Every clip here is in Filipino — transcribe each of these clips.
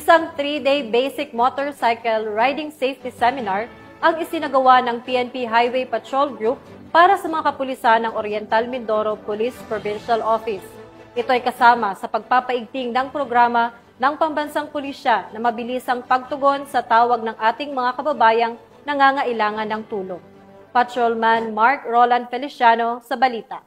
Isang 3-day basic motorcycle riding safety seminar ang isinagawa ng PNP Highway Patrol Group para sa mga kapulisan ng Oriental Mindoro Police Provincial Office. Ito ay kasama sa pagpapaigting ng programa ng pambansang pulisya na mabilisang pagtugon sa tawag ng ating mga kababayang nangangailangan ng tulong. Patrolman Mark Roland Feliciano sa balita.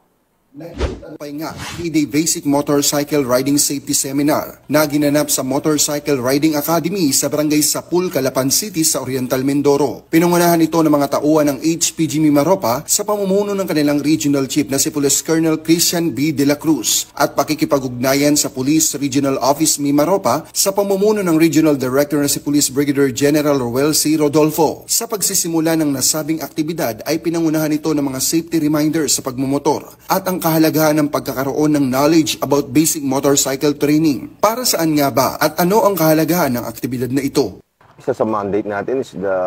Nagtagumpay nga 3-day basic motorcycle riding safety seminar na ginanap sa Motorcycle Riding Academy sa Barangay Sapul, Calapan City sa Oriental Mindoro. Pinangunahan ito ng mga tauhan ng HPG Mimaropa sa pamumuno ng kanilang regional chief na si Police Colonel Christian B. De La Cruz at pakikipag-ugnayan sa Police Regional Office Mimaropa sa pamumuno ng Regional Director na si Police Brigadier General Roel C. Rodolfo. Sa pagsisimula ng nasabing aktibidad ay pinangunahan ito ng mga safety reminders sa pagmumotor at ang kahalagahan ng pagkakaroon ng knowledge about basic motorcycle training. Para saan nga ba at ano ang kahalagahan ng aktibidad na ito? Isa sa mandate natin is the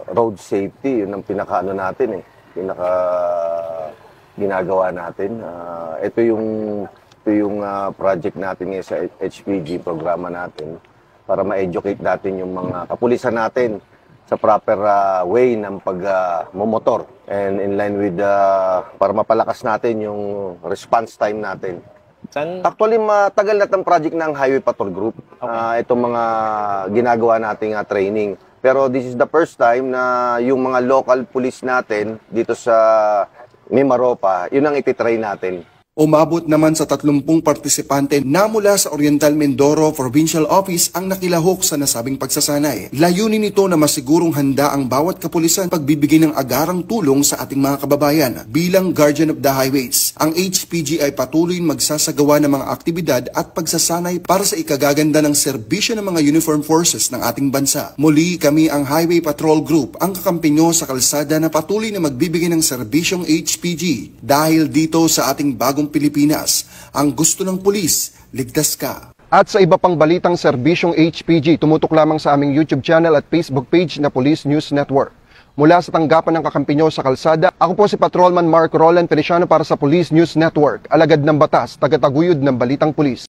road safety. Yun ang pinaka-ano natin pinaka ginagawa natin. Ito yung project natin sa HPG, programa natin para ma-educate natin yung mga kapulisan natin sa proper way ng pagmomotor and in line with para mapalakas natin yung response time natin. Actually, matagal na itong project ng Highway Patrol Group. Itong mga ginagawa nating training. Pero this is the first time na yung mga local police natin dito sa Mimaropa, yun ang ititry natin. Umabot naman sa 30 partisipante na mula sa Oriental Mindoro Provincial Office ang nakilahok sa nasabing pagsasanay. Layunin nito na masigurong handa ang bawat kapulisan pagbibigay ng agarang tulong sa ating mga kababayan. Bilang Guardian of the Highways, ang HPG ay patuloy magsasagawa ng mga aktibidad at pagsasanay para sa ikagaganda ng serbisyo ng mga uniform forces ng ating bansa. Muli kami ang Highway Patrol Group, ang kakampi nyo sa kalsada na patuloy na magbibigay ng serbisyong HPG. Dahil dito sa ating bagong Pilipinas, ang gusto ng pulis, ligtas ka. At sa iba pang balitang serbisyong HPG, tumutok lamang sa aming YouTube channel at Facebook page na Police News Network. Mula sa tanggapan ng kakampi nyo sa kalsada, ako po si Patrolman Mark Roland Feliciano para sa Police News Network, alagad ng batas, tagataguyod ng balitang pulis.